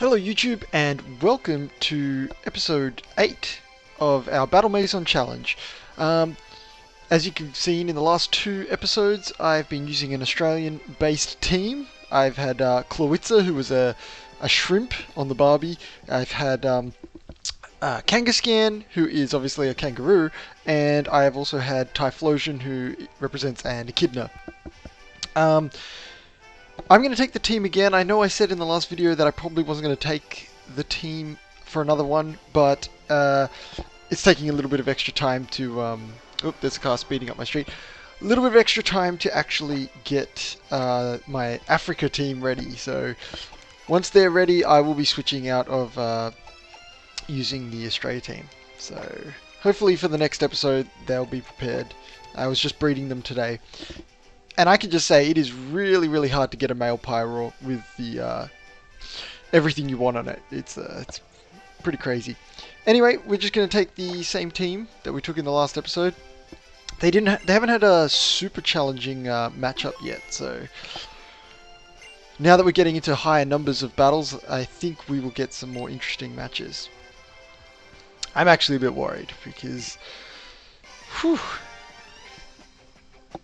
Hello YouTube and welcome to episode 8 of our Battle Maison challenge. As you can see in the last two episodes, I've been using an Australian based team. I've had Clawitza, who was a shrimp on the Barbie. I've had Kangaskhan, who is obviously a kangaroo, and I have also had Typhlosion, who represents an echidna. I'm going to take the team again. I know I said in the last video that I probably wasn't going to take the team for another one, but it's taking a little bit of extra time to... oh, there's a car speeding up my street. A little bit of extra time to actually get my Africa team ready. So once they're ready, I will be switching out of using the Australia team. So hopefully for the next episode, they'll be prepared. I was just breeding them today. And I can just say it is really, really hard to get a male Pyro with the everything you want on it. It's pretty crazy. Anyway, we're just going to take the same team that we took in the last episode. They haven't had a super challenging matchup yet, so now that we're getting into higher numbers of battles, I think we will get some more interesting matches. I'm actually a bit worried because, whew,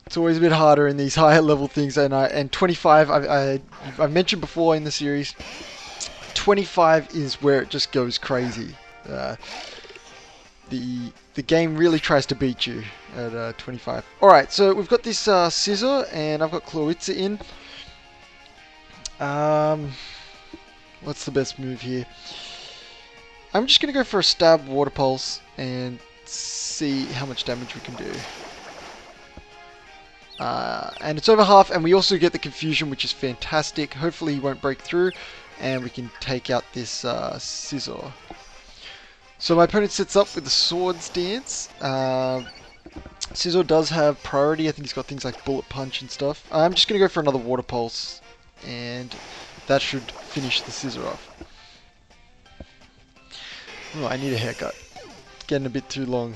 it's always a bit harder in these higher level things, and 25 I've mentioned before in the series. 25 is where it just goes crazy. The game really tries to beat you at 25. All right, so we've got this Scissor, and I've got Clawitza in. What's the best move here? I'm just gonna go for a stab Water Pulse and see how much damage we can do. And it's over half, and we also get the confusion, which is fantastic. Hopefully he won't break through, and we can take out this Scissor. So my opponent sets up with the Swords Dance. Scissor does have priority. I think he's got things like Bullet Punch and stuff. I'm just going to go for another Water Pulse, and that should finish the Scissor off. Oh, I need a haircut. It's getting a bit too long.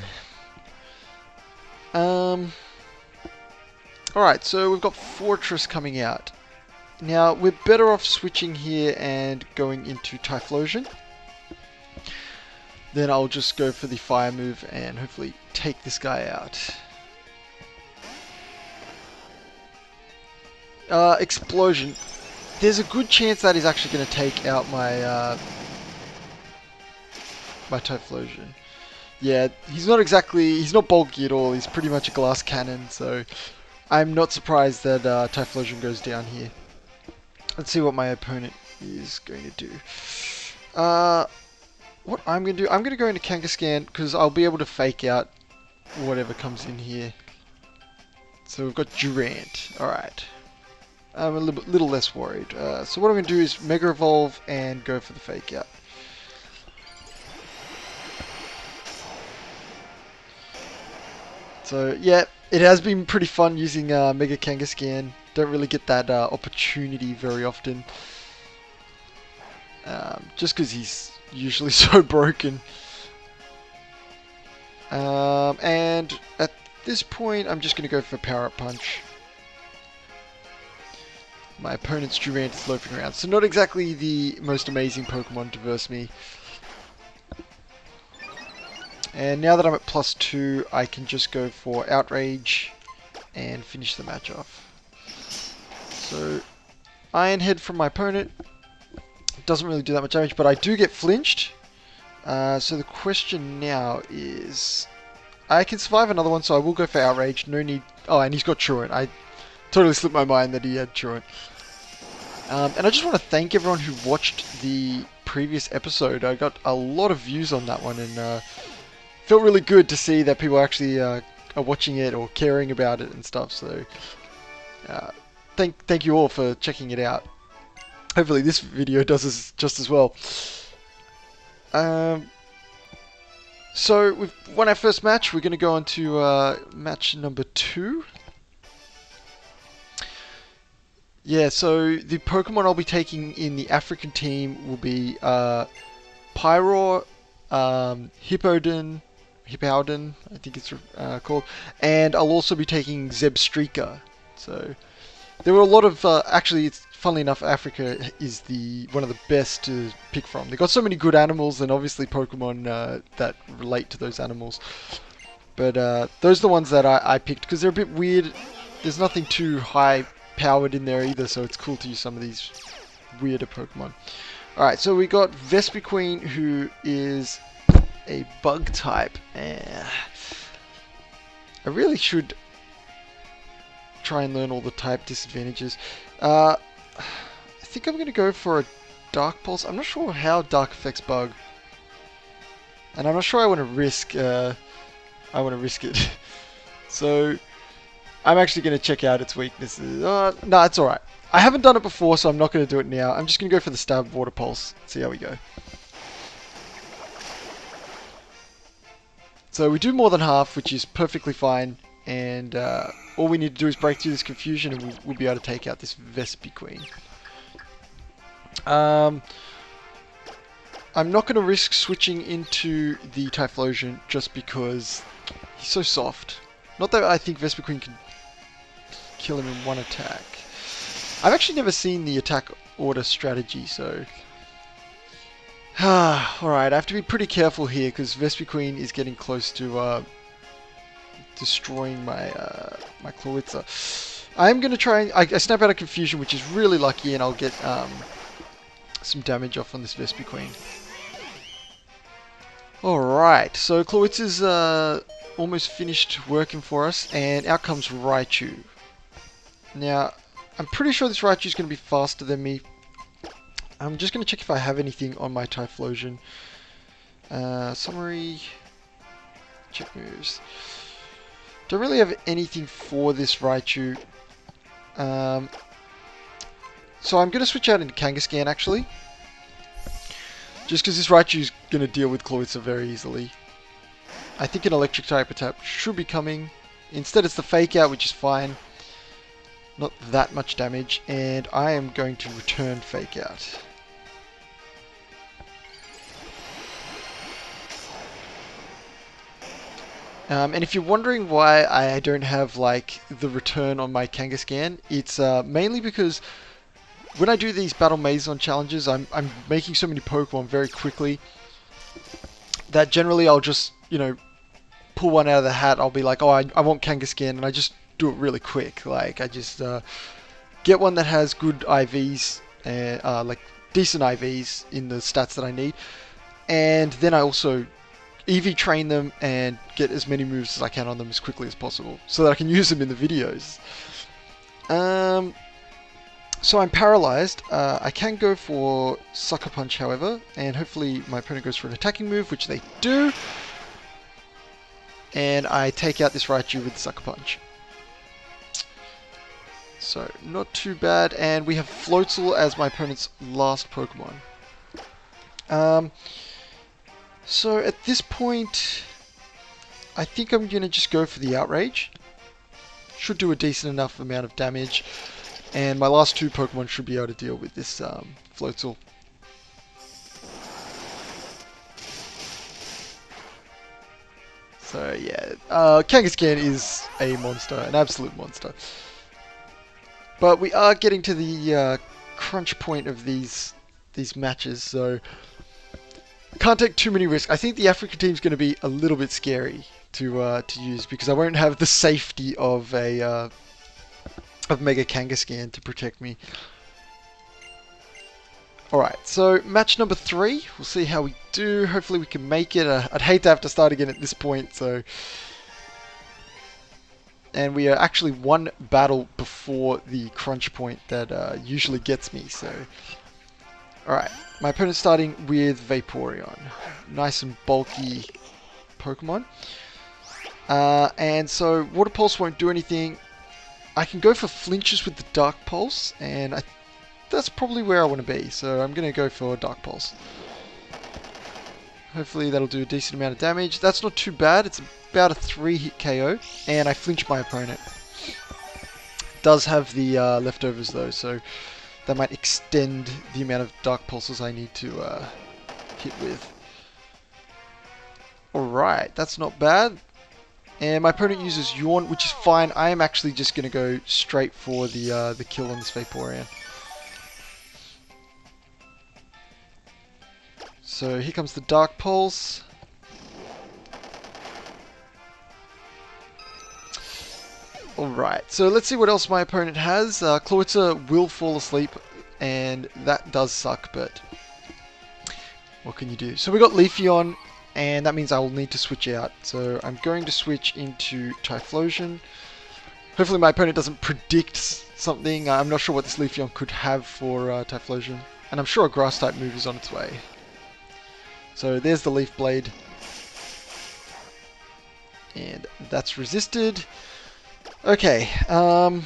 Alright, so we've got Fortress coming out. Now, we're better off switching here and going into Typhlosion. Then I'll just go for the fire move and hopefully take this guy out. Explosion. There's a good chance that is actually going to take out my my Typhlosion. Yeah, he's not bulky at all. He's pretty much a glass cannon, so I'm not surprised that Typhlosion goes down here. Let's see what my opponent is going to do. What I'm going to do, I'm going to go into Kangaskhan because I'll be able to fake out whatever comes in here. So we've got Durant. Alright. I'm a little less worried. So what I'm going to do is Mega Evolve and go for the fake out. So yeah, it has been pretty fun using Mega Kangaskhan. Don't really get that opportunity very often. Just because he's usually so broken. And at this point, I'm just going to go for Power Up Punch. My opponent's Durant is loafing around, so not exactly the most amazing Pokemon to verse me. And now that I'm at +2, I can just go for Outrage and finish the match off. So, Iron Head from my opponent. Doesn't really do that much damage, but I do get flinched. So the question now is... I can survive another one, so I will go for Outrage. No need... Oh, and he's got Truant. I totally slipped my mind that he had Truant. And I just want to thank everyone who watched the previous episode. I got a lot of views on that one, and... felt really good to see that people actually are watching it or caring about it and stuff. So, thank you all for checking it out. Hopefully, this video does just as well. So we've won our first match. We're going to go on to match number 2. Yeah. So the Pokemon I'll be taking in the African team will be Pyro, Hippowdon, I think it's called, and I'll also be taking Zebstrika. So there were a lot of actually, it's funnily enough, Africa is one of the best to pick from. They've got so many good animals, and obviously Pokemon that relate to those animals. But those are the ones that I picked because they're a bit weird. There's nothing too high powered in there either, so it's cool to use some of these weirder Pokemon. Alright, so we got Vespiquen, who is a bug type. I really should try and learn all the type disadvantages. I think I'm going to go for a Dark Pulse. I'm not sure how Dark affects Bug. And I'm not sure I want to risk it. So I'm actually going to check out its weaknesses. No, it's alright. I haven't done it before, so I'm not going to do it now. I'm just going to go for the Stab Water Pulse. See how we go. So we do more than half, which is perfectly fine. And all we need to do is break through this confusion, and we'll be able to take out this Vespiquen. I'm not going to risk switching into the Typhlosion just because he's so soft. Not that I think Vespiquen can kill him in one attack. I've actually never seen the attack order strategy, so... Alright, I have to be pretty careful here because Vespiquen is getting close to destroying my my Clawitza. I'm going to try and... I snap out a Confusion, which is really lucky, and I'll get some damage off on this Vespiquen. Alright, so Clawitza's almost finished working for us, and out comes Raichu. Now, I'm pretty sure this Raichu is going to be faster than me. I'm just going to check if I have anything on my Typhlosion. Summary. Check moves. Don't really have anything for this Raichu. So I'm going to switch out into Kangaskhan actually. Just because this Raichu is going to deal with Clawitza very easily. I think an electric type attack should be coming. Instead it's the Fake Out, which is fine. Not that much damage. And I am going to return Fake Out. And if you're wondering why I don't have like the return on my Kangaskhan, it's mainly because when I do these Battle Maison challenges, I'm making so many Pokemon very quickly that generally I'll just, you know, pull one out of the hat. I'll be like, oh, I want Kangaskhan, and I just do it really quick. Like, I just get one that has good IVs, like decent IVs in the stats that I need, and then I also EV train them and get as many moves as I can on them as quickly as possible so that I can use them in the videos. So I'm paralyzed. I can go for Sucker Punch, however, and hopefully my opponent goes for an attacking move, which they do. And I take out this Raichu with Sucker Punch. So, not too bad. And we have Floatzel as my opponent's last Pokemon. So at this point, I think I'm going to just go for the Outrage. Should do a decent enough amount of damage. And my last two Pokemon should be able to deal with this Floatzel. So yeah, Kangaskhan is a monster, an absolute monster. But we are getting to the crunch point of these matches, so can't take too many risks. I think the Africa team is going to be a little bit scary to use because I won't have the safety of a Mega Kangaskhan to protect me. Alright, so match number 3. We'll see how we do. Hopefully we can make it. I'd hate to have to start again at this point, so... And we are actually one battle before the crunch point that usually gets me, so... Alright, my opponent's starting with Vaporeon. Nice and bulky Pokemon. And so, Water Pulse won't do anything. I can go for flinches with the Dark Pulse, and that's probably where I want to be. So I'm going to go for Dark Pulse. Hopefully that'll do a decent amount of damage. That's not too bad. It's about a 3-hit KO, and I flinch my opponent. Does have the leftovers though, so that might extend the amount of Dark Pulses I need to hit with. Alright, that's not bad. And my opponent uses Yawn, which is fine. I am actually just going to go straight for the kill on this Vaporeon. So here comes the Dark Pulse. Alright, so let's see what else my opponent has. Clawitzer will fall asleep, and that does suck, but what can you do? So we got Leafeon, and that means I will need to switch out. So I'm going to switch into Typhlosion. Hopefully my opponent doesn't predict something. I'm not sure what this Leafeon could have for Typhlosion. And I'm sure a Grass-type move is on its way. So there's the Leaf Blade. And that's resisted. Okay, the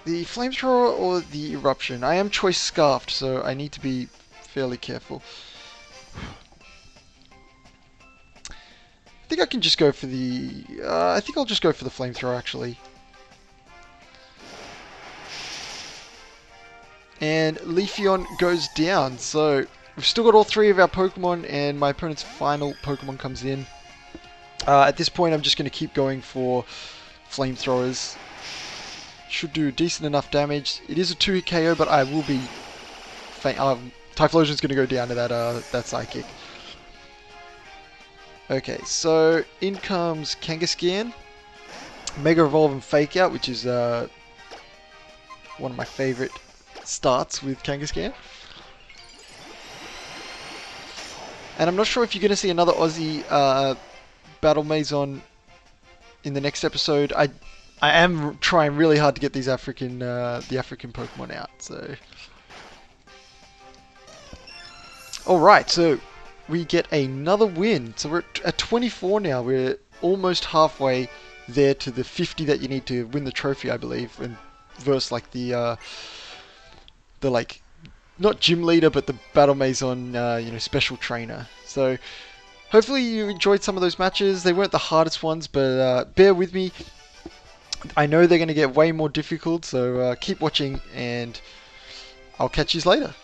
Flamethrower or the Eruption? I am Choice Scarfed, so I need to be fairly careful. I think I can just go for the... I think I'll just go for the Flamethrower, actually. And Leafeon goes down, so we've still got all three of our Pokemon, and my opponent's final Pokemon comes in. At this point, I'm just going to keep going for Flamethrowers. Should do decent enough damage. It is a 2-hit KO, but I will be... Typhlosion's going to go down to that Psychic. Okay, so in comes Kangaskhan. Mega Evolve and Fake Out, which is one of my favorite starts with Kangaskhan. And I'm not sure if you're going to see another Aussie Battle Maison in the next episode. I am trying really hard to get these the African Pokemon out. So, all right, so we get another win. So we're at 24 now. We're almost halfway there to the 50 that you need to win the trophy, I believe, and versus like the like not gym leader, but the Battle Maison special trainer. So hopefully you enjoyed some of those matches. They weren't the hardest ones, but bear with me. I know they're going to get way more difficult, so keep watching, and I'll catch you later.